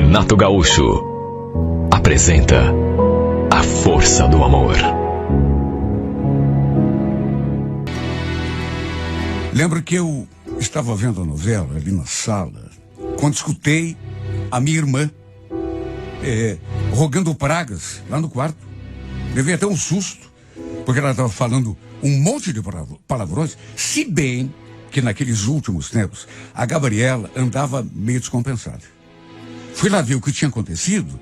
Renato Gaúcho apresenta A Força do Amor. Lembro que eu estava vendo a novela ali na sala, quando escutei a minha irmã rogando pragas lá no quarto. Levei até um susto, porque ela estava falando um monte de palavrões, se bem que naqueles últimos tempos a Gabriela andava meio descompensada. Fui lá ver o que tinha acontecido,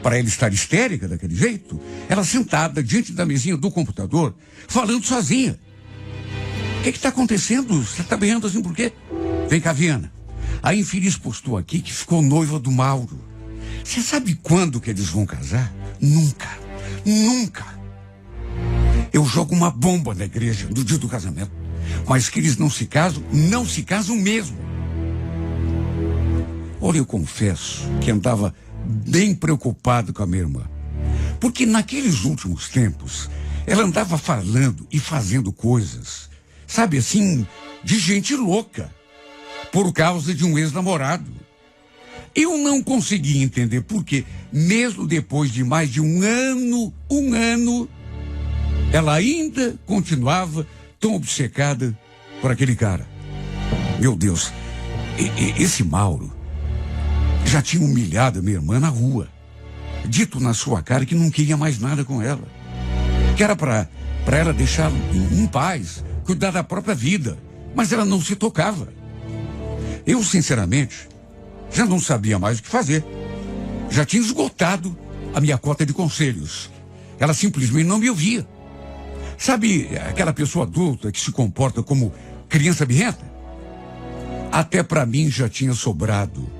para ela estar histérica daquele jeito, ela sentada diante da mesinha do computador, falando sozinha. O que está acontecendo? Você está berrando assim por quê? Vem cá, Viana. A infeliz postou aqui que ficou noiva do Mauro. Você sabe quando que eles vão casar? Nunca. Nunca. Eu jogo uma bomba na igreja no dia do casamento. Mas que eles não se casam mesmo. Olha, eu confesso que andava bem preocupado com a minha irmã. Porque naqueles últimos tempos, ela andava falando e fazendo coisas, sabe assim, de gente louca, por causa de um ex-namorado. Eu não conseguia entender por que, mesmo depois de mais de um ano, ela ainda continuava tão obcecada por aquele cara. Meu Deus, esse Mauro já tinha humilhado a minha irmã na rua, dito na sua cara que não queria mais nada com ela, que era para ela deixá-lo em paz, cuidar da própria vida, mas ela não se tocava. Eu, sinceramente, já não sabia mais o que fazer. Já tinha esgotado a minha cota de conselhos. Ela simplesmente não me ouvia. Sabe aquela pessoa adulta que se comporta como criança birrenta? Até para mim já tinha sobrado.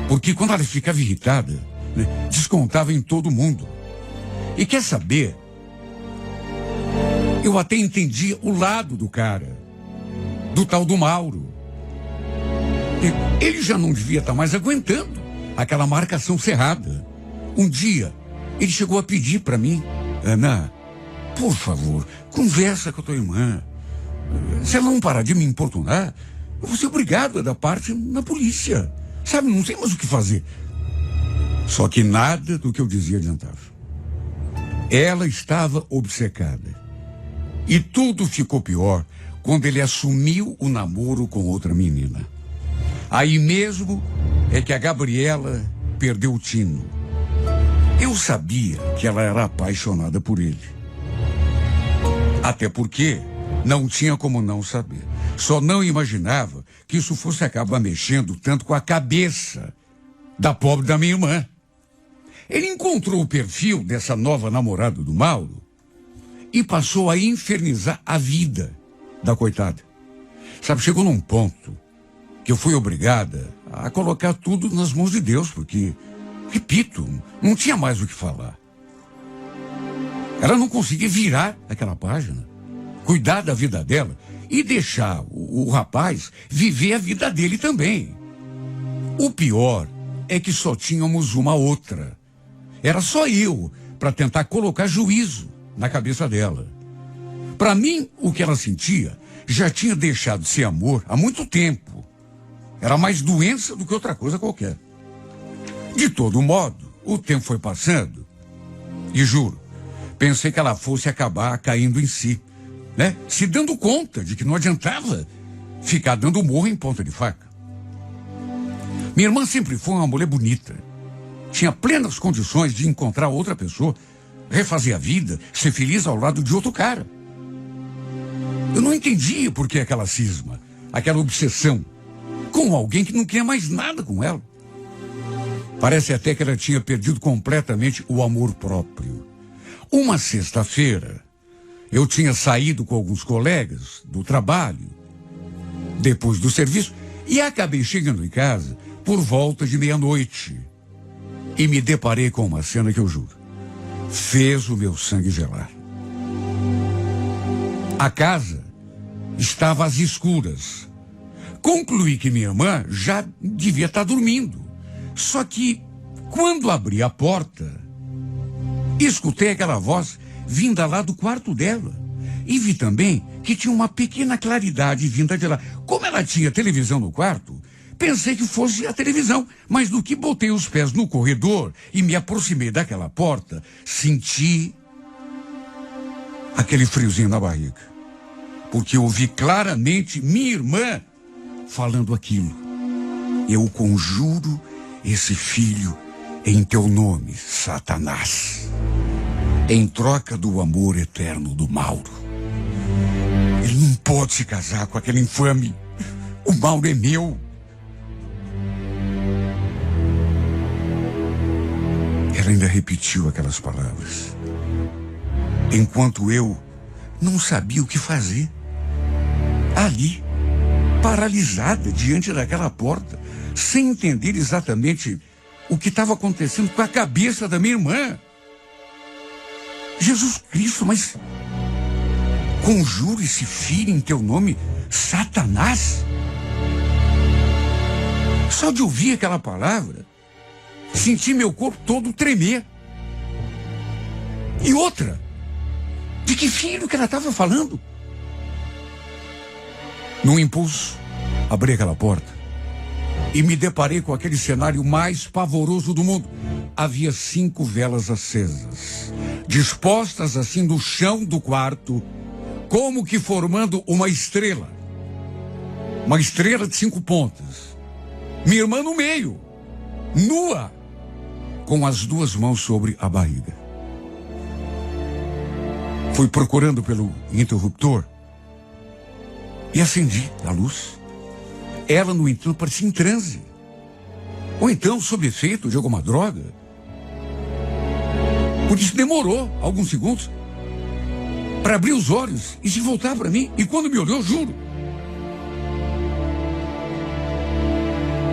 Porque quando ela ficava irritada, descontava em todo mundo. E quer saber? Eu até entendia o lado do cara, do tal do Mauro. Ele já não devia estar mais aguentando aquela marcação cerrada. Um dia, ele chegou a pedir para mim: Ana, por favor, conversa com a tua irmã. Se ela não parar de me importunar, eu vou ser obrigado a dar parte na polícia. Sabe, não sei mais o que fazer. Só que nada do que eu dizia adiantava. Ela estava obcecada. E tudo ficou pior quando ele assumiu o namoro com outra menina. Aí mesmo é que a Gabriela perdeu o tino. Eu sabia que ela era apaixonada por ele. Até porque não tinha como não saber. Só não imaginava que isso fosse acabar mexendo tanto com a cabeça da pobre da minha irmã. Ele encontrou o perfil dessa nova namorada do Mauro e passou a infernizar a vida da coitada. Sabe, chegou num ponto que eu fui obrigada a colocar tudo nas mãos de Deus, porque, repito, não tinha mais o que falar. Ela não conseguia virar aquela página, cuidar da vida dela e deixar o rapaz viver a vida dele também. O pior é que só tínhamos uma outra. Era só eu para tentar colocar juízo na cabeça dela. Para mim, o que ela sentia já tinha deixado de ser amor há muito tempo. Era mais doença do que outra coisa qualquer. De todo modo, o tempo foi passando e juro, pensei que ela fosse acabar caindo em si, se dando conta de que não adiantava ficar dando morro em ponta de faca. Minha irmã sempre foi uma mulher bonita. Tinha plenas condições de encontrar outra pessoa, refazer a vida, ser feliz ao lado de outro cara. Eu não entendia por que aquela cisma, aquela obsessão com alguém que não queria mais nada com ela. Parece até que ela tinha perdido completamente o amor próprio. Uma sexta-feira, eu tinha saído com alguns colegas do trabalho, depois do serviço, e acabei chegando em casa por volta de meia-noite. E me deparei com uma cena que eu juro, fez o meu sangue gelar. A casa estava às escuras. Concluí que minha irmã já devia estar dormindo. Só que, quando abri a porta, escutei aquela voz vinda lá do quarto dela. E vi também que tinha uma pequena claridade vinda de lá. Como ela tinha televisão no quarto, Pensei que fosse a televisão, mas no que botei os pés no corredor e me aproximei daquela porta, senti aquele friozinho na barriga. Porque eu ouvi claramente minha irmã falando aquilo. Eu conjuro esse filho em teu nome, Satanás, em troca do amor eterno do Mauro. Ele não pode se casar com aquele infame. O Mauro é meu. Ela ainda repetiu aquelas palavras, enquanto eu não sabia o que fazer. Ali, paralisada diante daquela porta, sem entender exatamente o que estava acontecendo com a cabeça da minha irmã. Jesus Cristo, mas conjuro esse filho em teu nome, Satanás? Só de ouvir aquela palavra, senti meu corpo todo tremer. E outra, de que filho que ela estava falando? Num impulso, abri aquela porta e me deparei com aquele cenário mais pavoroso do mundo. Havia 5 velas acesas, dispostas assim no chão do quarto, como que formando uma estrela. Uma estrela de 5 pontas. Minha irmã no meio, nua, com as 2 mãos sobre a barriga. Fui procurando pelo interruptor e acendi a luz. Ela, no entanto, parecia em transe. Ou então, sob efeito de alguma droga. Por isso demorou alguns segundos para abrir os olhos e se voltar para mim. E quando me olhou, juro,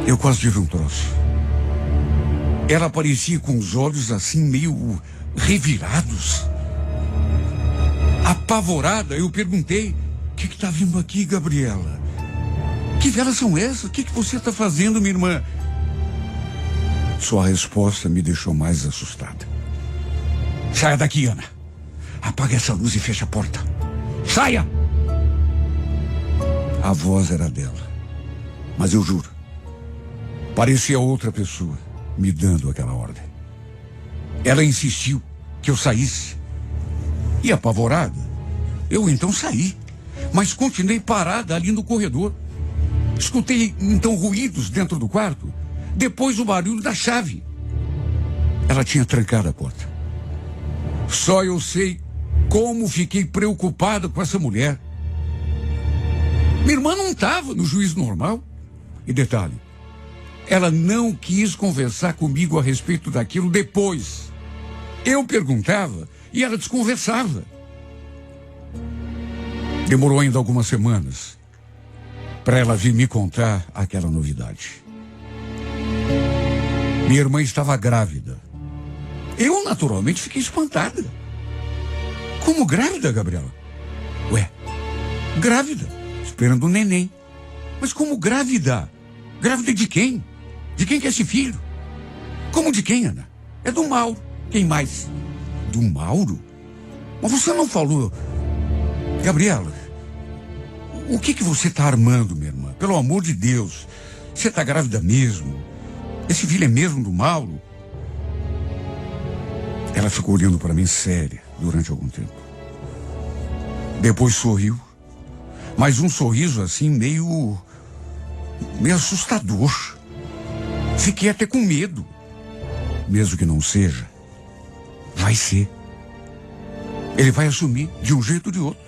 eu quase tive um troço. Ela parecia com os olhos assim meio revirados. Apavorada, eu perguntei: o que está vindo aqui, Gabriela? Que velas são essas? O que você está fazendo, minha irmã? Sua resposta me deixou mais assustada. Saia daqui, Ana. Apague essa luz e feche a porta. Saia! A voz era dela. Mas eu juro, parecia outra pessoa me dando aquela ordem. Ela insistiu que eu saísse. E apavorada, eu então saí. Mas continuei parada ali no corredor. Escutei então ruídos dentro do quarto. Depois o barulho da chave. Ela tinha trancado a porta. Só eu sei como fiquei preocupada com essa mulher. Minha irmã não estava no juízo normal. E detalhe, ela não quis conversar comigo a respeito daquilo depois. Eu perguntava e ela desconversava. Demorou ainda algumas semanas para ela vir me contar aquela novidade. Minha irmã estava grávida. Eu, naturalmente, fiquei espantada. Como grávida, Gabriela? Ué, grávida, esperando um neném. Mas como grávida? Grávida de quem? De quem que é esse filho? Como de quem, Ana? É do Mauro. Quem mais? Do Mauro? Mas você não falou... Gabriela, o que você está armando, minha irmã? Pelo amor de Deus, você está grávida mesmo? Esse filho é mesmo do Mauro? Ela ficou olhando para mim séria durante algum tempo. Depois sorriu, mas um sorriso assim meio assustador. Fiquei até com medo. Mesmo que não seja, vai ser. Ele vai assumir de um jeito ou de outro.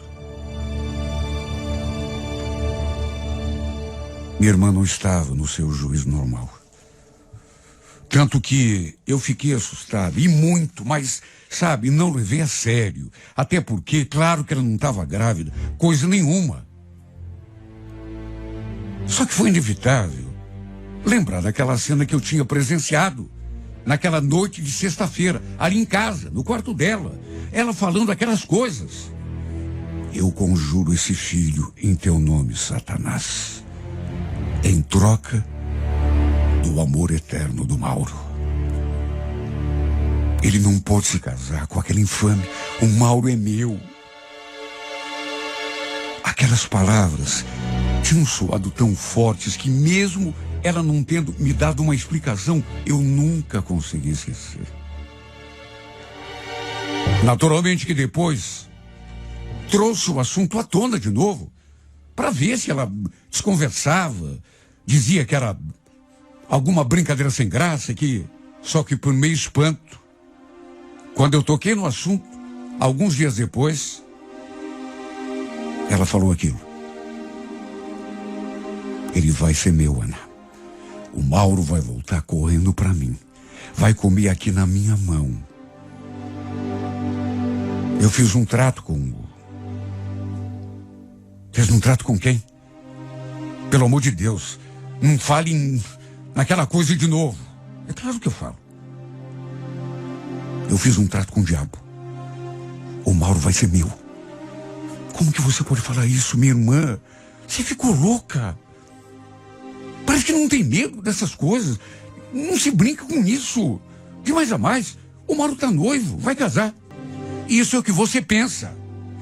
Minha irmã não estava no seu juízo normal. Tanto que eu fiquei assustado, e muito, mas, sabe, não levei a sério. Até porque, claro que ela não estava grávida, coisa nenhuma. Só que foi inevitável lembrar daquela cena que eu tinha presenciado, naquela noite de sexta-feira, ali em casa, no quarto dela, ela falando aquelas coisas. Eu conjuro esse filho em teu nome, Satanás, em troca do amor eterno do Mauro. Ele não pode se casar com aquele infame. O Mauro é meu. Aquelas palavras tinham soado tão fortes que mesmo ela não tendo me dado uma explicação, eu nunca consegui esquecer. Naturalmente que depois trouxe o assunto à tona de novo, para ver se ela desconversava, dizia que era alguma brincadeira sem graça, só que por meio espanto, quando eu toquei no assunto, alguns dias depois, ela falou aquilo. Ele vai ser meu, Ana. O Mauro vai voltar correndo para mim. Vai comer aqui na minha mão. Eu fiz um trato com... Fez um trato com quem? Pelo amor de Deus, não fale naquela coisa de novo. É claro que eu falo. Eu fiz um trato com o diabo. O Mauro vai ser meu. Como que você pode falar isso, minha irmã? Você ficou louca. Parece que não tem medo dessas coisas. Não se brinca com isso. De mais a mais, o Mauro tá noivo, vai casar. Isso é o que você pensa.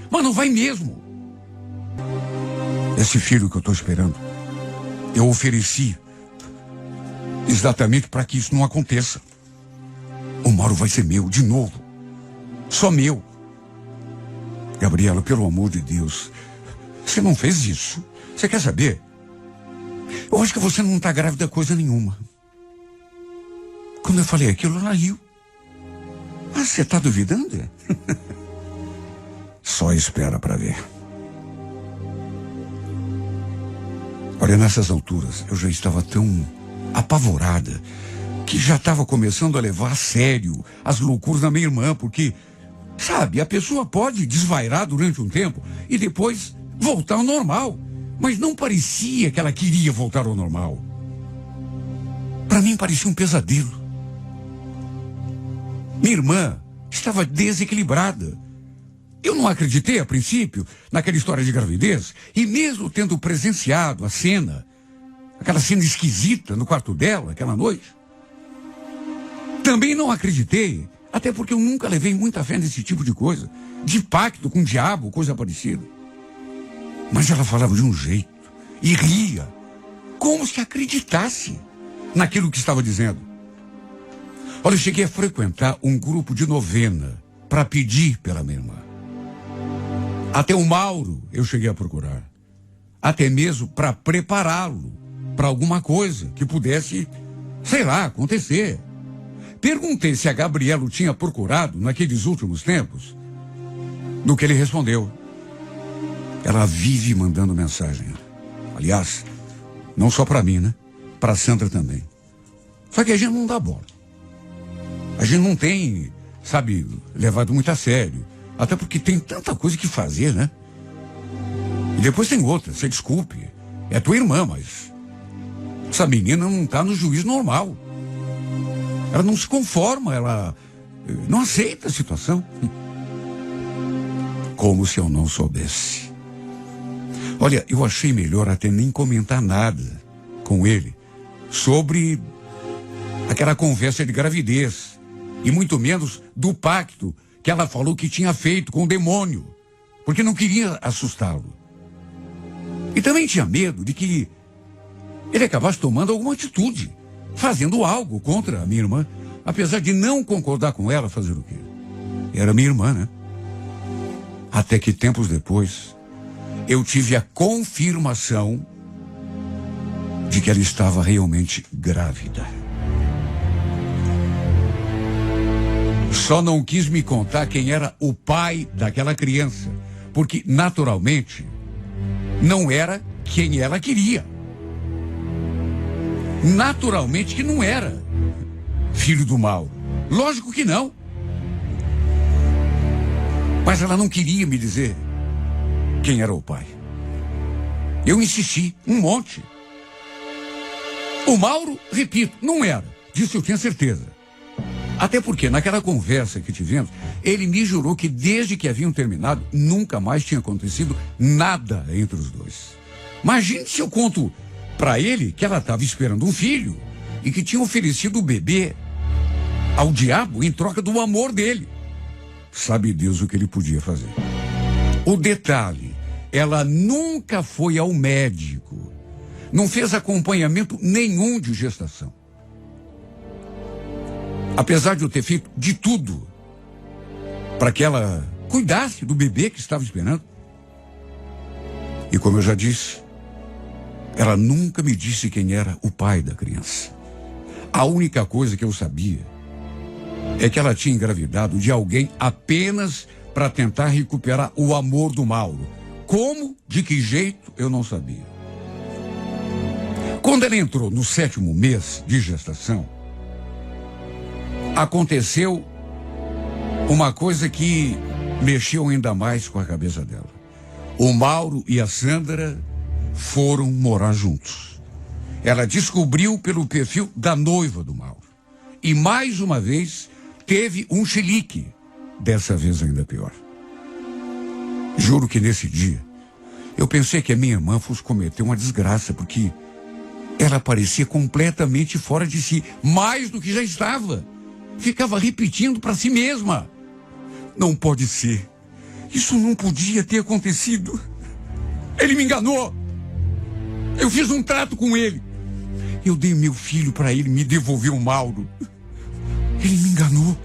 Mas não vai mesmo. Esse filho que eu tô esperando, eu ofereci exatamente para que isso não aconteça. O Mauro vai ser meu, de novo. Só meu. Gabriela, pelo amor de Deus, você não fez isso. Você quer saber? Eu acho que você não está grávida coisa nenhuma. Quando eu falei aquilo, ela riu. Ah, você está duvidando? Só espera para ver. Olha, nessas alturas, eu já estava tão apavorada que já estava começando a levar a sério as loucuras da minha irmã, porque, sabe, a pessoa pode desvairar durante um tempo e depois voltar ao normal. Mas não parecia que ela queria voltar ao normal. Para mim parecia um pesadelo. Minha irmã estava desequilibrada. Eu não acreditei a princípio naquela história de gravidez, e mesmo tendo presenciado a cena, aquela cena esquisita no quarto dela, aquela noite, também não acreditei, até porque eu nunca levei muita fé nesse tipo de coisa, de pacto com o diabo, coisa parecida. Mas ela falava de um jeito e ria, como se acreditasse naquilo que estava dizendo. Olha, eu cheguei a frequentar um grupo de novena para pedir pela minha irmã. Até o Mauro eu cheguei a procurar. Até mesmo para prepará-lo para alguma coisa que pudesse, sei lá, acontecer. Perguntei se a Gabriela o tinha procurado naqueles últimos tempos. No que ele respondeu: ela vive mandando mensagem. Aliás, não só para mim, né? Para Sandra também. Só que a gente não dá bola. A gente não tem, sabe, levado muito a sério. Até porque tem tanta coisa que fazer, né? E depois tem outra, você desculpe. É tua irmã, mas essa menina não tá no juízo normal. Ela não se conforma, ela não aceita a situação. Como se eu não soubesse. Olha, eu achei melhor até nem comentar nada com ele sobre aquela conversa de gravidez, e muito menos do pacto que ela falou que tinha feito com o demônio, porque não queria assustá-lo. E também tinha medo de que ele acabasse tomando alguma atitude, fazendo algo contra a minha irmã, apesar de não concordar com ela. Fazer o quê? Era minha irmã, né? Até que tempos depois eu tive a confirmação de que ela estava realmente grávida. Só não quis me contar quem era o pai daquela criança, porque, naturalmente, não era quem ela queria. Naturalmente que não era filho do Mauro. Lógico que não. Mas ela não queria me dizer quem era o pai. Eu insisti um monte. O Mauro, repito, não era. Disso eu tinha certeza. Até porque naquela conversa que tivemos, ele me jurou que desde que haviam terminado, nunca mais tinha acontecido nada entre os dois. Imagine se eu conto para ele que ela estava esperando um filho e que tinha oferecido o bebê ao diabo em troca do amor dele. Sabe Deus o que ele podia fazer. O detalhe, ela nunca foi ao médico não fez acompanhamento nenhum de gestação. Apesar de eu ter feito de tudo para que ela cuidasse do bebê que estava esperando. E como eu já disse, ela nunca me disse quem era o pai da criança. A única coisa que eu sabia é que ela tinha engravidado de alguém apenas para tentar recuperar o amor do Mauro. Como, de que jeito, eu não sabia. Quando ela entrou no 7º mês de gestação, aconteceu uma coisa que mexeu ainda mais com a cabeça dela. O Mauro e a Sandra foram morar juntos. Ela descobriu pelo perfil da noiva do Mauro. E mais uma vez teve um chilique, dessa vez ainda pior. Juro que nesse dia eu pensei que a minha irmã fosse cometer uma desgraça, porque ela parecia completamente fora de si, mais do que já estava. Ficava repetindo para si mesma: não pode ser. Isso não podia ter acontecido. Ele me enganou. Eu fiz um trato com ele. Eu dei meu filho para ele me devolver o Mauro. Ele me enganou.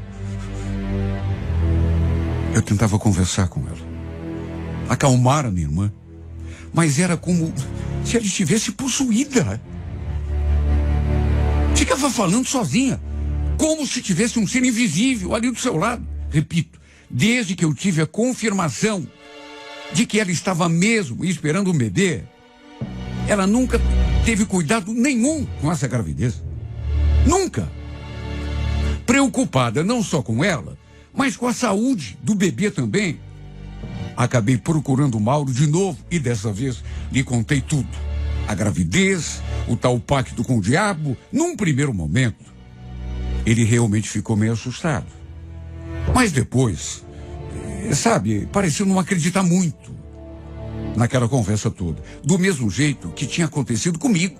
Eu tentava conversar com ela, acalmar a minha irmã, mas era como se ela estivesse possuída. Ficava falando sozinha, como se tivesse um ser invisível ali do seu lado. Repito, desde que eu tive a confirmação de que ela estava mesmo esperando um bebê, ela nunca teve cuidado nenhum com essa gravidez. Nunca. Preocupada não só com ela, mas com a saúde do bebê também. Acabei procurando o Mauro de novo e dessa vez lhe contei tudo. A gravidez, o tal pacto com o diabo. Num primeiro momento, ele realmente ficou meio assustado. Mas depois, sabe, pareceu não acreditar muito naquela conversa toda. Do mesmo jeito que tinha acontecido comigo.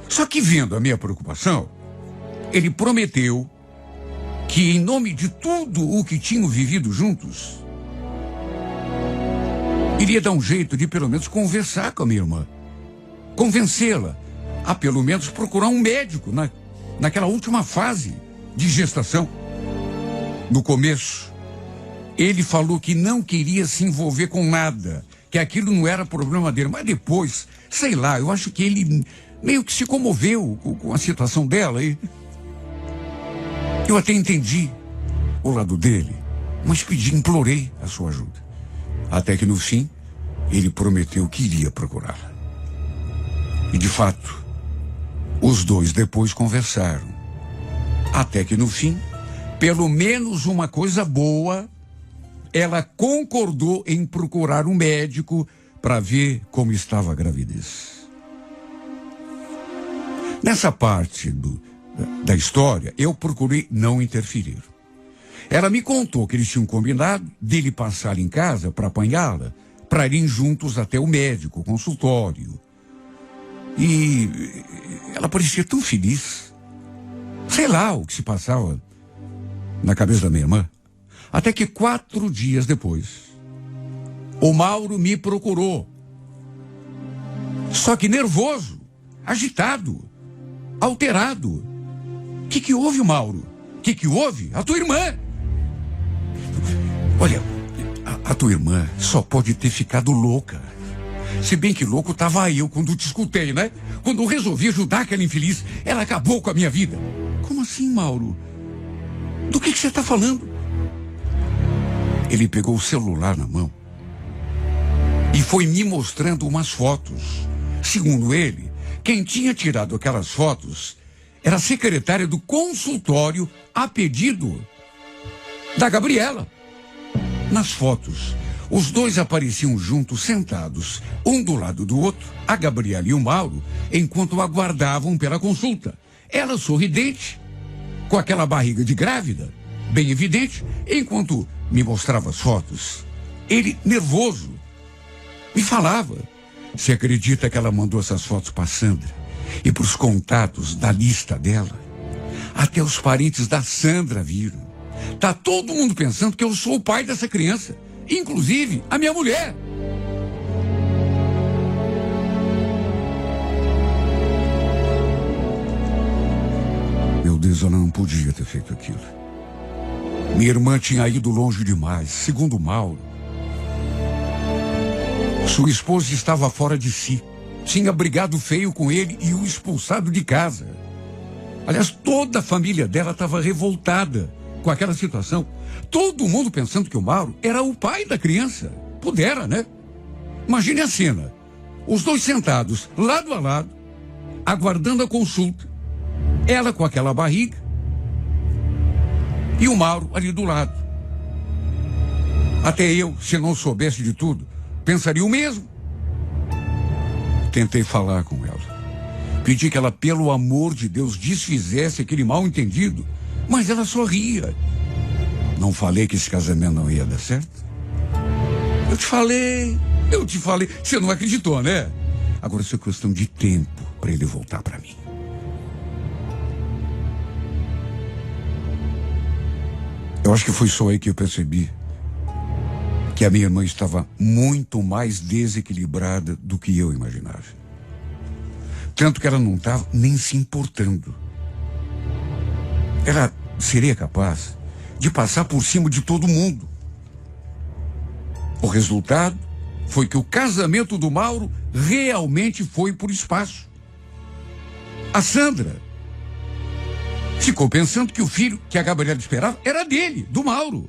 Só que vendo a minha preocupação, ele prometeu que, em nome de tudo o que tinham vivido juntos, iria dar um jeito de pelo menos conversar com a minha irmã. Convencê-la a pelo menos procurar um médico naquela última fase de gestação. No começo, ele falou que não queria se envolver com nada, que aquilo não era problema dele. Mas depois, sei lá, eu acho que ele meio que se comoveu com a situação dela. E eu até entendi o lado dele, mas implorei a sua ajuda. Até que no fim, ele prometeu que iria procurá-la. E de fato, os dois depois conversaram. Até que no fim, pelo menos uma coisa boa, ela concordou em procurar um médico para ver como estava a gravidez. Nessa parte da história, eu procurei não interferir. Ela me contou que eles tinham combinado dele passar em casa para apanhá-la, para irem juntos até o médico, o consultório. E ela parecia tão feliz. Sei lá o que se passava na cabeça da minha irmã. Até que 4 dias depois, o Mauro me procurou. Só que nervoso, agitado, alterado. O que houve, Mauro? O que houve? A tua irmã! Olha, a tua irmã só pode ter ficado louca. Se bem que louco estava eu quando te escutei, né? Quando eu resolvi ajudar aquela infeliz, ela acabou com a minha vida. Como assim, Mauro? Do que você está falando? Ele pegou o celular na mão e foi me mostrando umas fotos. Segundo ele, quem tinha tirado aquelas fotos era a secretária do consultório a pedido da Gabriela. Nas fotos, os dois apareciam juntos, sentados, um do lado do outro, a Gabriela e o Mauro, enquanto aguardavam pela consulta. Ela sorridente, com aquela barriga de grávida, bem evidente, enquanto me mostrava as fotos. Ele, nervoso, me falava: você acredita que ela mandou essas fotos para Sandra e para os contatos da lista dela? Até os parentes da Sandra viram. Tá todo mundo pensando que eu sou o pai dessa criança, inclusive a minha mulher. Mas ela não podia ter feito aquilo. Minha irmã tinha ido longe demais. Segundo Mauro, sua esposa estava fora de si. Tinha brigado feio com ele e o expulsado de casa. Aliás, toda a família dela estava revoltada com aquela situação. Todo mundo pensando que o Mauro era o pai da criança. Pudera, né? Imagine a cena. Os dois sentados, lado a lado, aguardando a consulta. Ela com aquela barriga e o Mauro ali do lado. Até eu, se não soubesse de tudo, pensaria o mesmo. Tentei falar com ela. Pedi que ela, pelo amor de Deus, desfizesse aquele mal-entendido, mas ela só ria. Não falei que esse casamento não ia dar certo? Eu te falei. Você não acreditou, né? Agora isso é questão de tempo para ele voltar para mim. Eu acho que foi só aí que eu percebi que a minha irmã estava muito mais desequilibrada do que eu imaginava. Tanto que ela não estava nem se importando. Ela seria capaz de passar por cima de todo mundo. O resultado foi que o casamento do Mauro realmente foi por espaço. A Sandra ficou pensando que o filho que a Gabriela esperava era dele, do Mauro.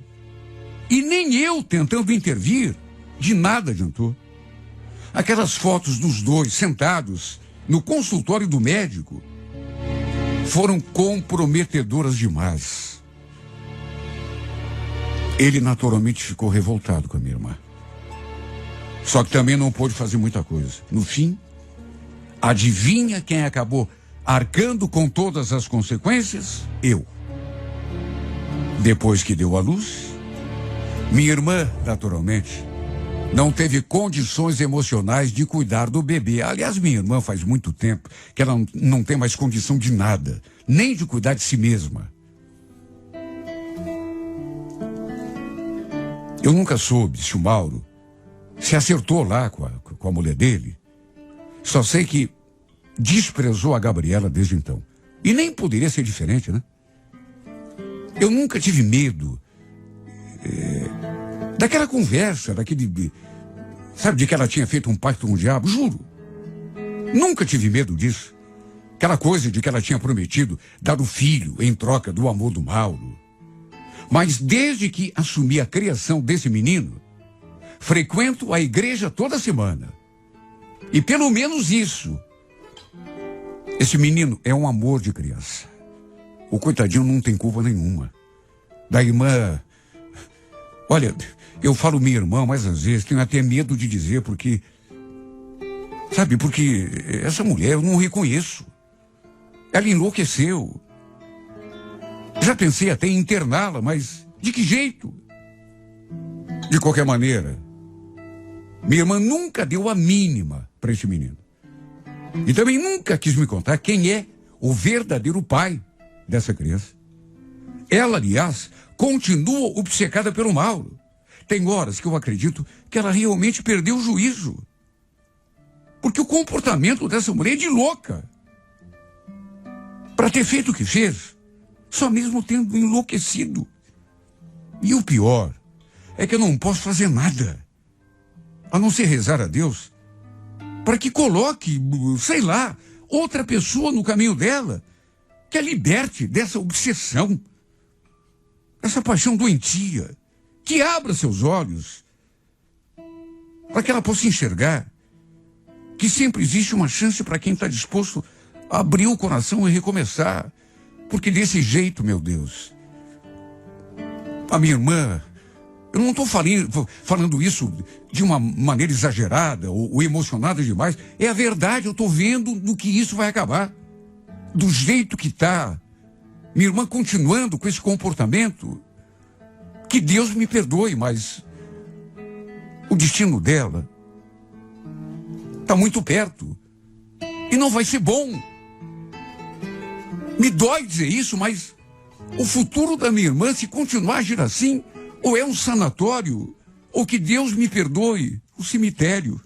E nem eu tentando intervir, de nada adiantou. Aquelas fotos dos dois sentados no consultório do médico foram comprometedoras demais. Ele naturalmente ficou revoltado com a minha irmã. Só que também não pôde fazer muita coisa. No fim, adivinha quem acabou arcando com todas as consequências? Eu. Depois que deu à luz, minha irmã, naturalmente, não teve condições emocionais de cuidar do bebê. Aliás, minha irmã faz muito tempo que ela não tem mais condição de nada, nem de cuidar de si mesma. Eu nunca soube se o Mauro se acertou lá com a mulher dele. Só sei que desprezou a Gabriela desde então. E nem poderia ser diferente, né? Eu nunca tive medo daquela conversa, sabe, de que ela tinha feito um pacto com o diabo, juro. Nunca tive medo disso. Aquela coisa de que ela tinha prometido dar o filho em troca do amor do Mauro. Mas desde que assumi a criação desse menino, frequento a igreja toda semana. E pelo menos isso, esse menino é um amor de criança. O coitadinho não tem culpa nenhuma. Da irmã... Olha, eu falo minha irmã, mas às vezes tenho até medo de dizer, porque... Sabe, porque essa mulher eu não reconheço. Ela enlouqueceu. Já pensei até em interná-la, mas de que jeito? De qualquer maneira, minha irmã nunca deu a mínima para esse menino. E também nunca quis me contar quem é o verdadeiro pai dessa criança. Ela, aliás, continua obcecada pelo Mauro. Tem horas que eu acredito que ela realmente perdeu o juízo. Porque o comportamento dessa mulher é de louca. Para ter feito o que fez, só mesmo tendo enlouquecido. E o pior é que eu não posso fazer nada, a não ser rezar a Deus para que coloque, sei lá, outra pessoa no caminho dela, que a liberte dessa obsessão, essa paixão doentia, que abra seus olhos para que ela possa enxergar que sempre existe uma chance para quem está disposto a abrir o coração e recomeçar. Porque desse jeito, meu Deus, a minha irmã, eu não estou falando isso de uma maneira exagerada ou emocionada demais. É a verdade, eu estou vendo no que isso vai acabar. Do jeito que está. Minha irmã continuando com esse comportamento. Que Deus me perdoe, mas o destino dela está muito perto. E não vai ser bom. Me dói dizer isso, mas o futuro da minha irmã, se continuar a agir assim, ou é um sanatório, ou que Deus me perdoe, o cemitério.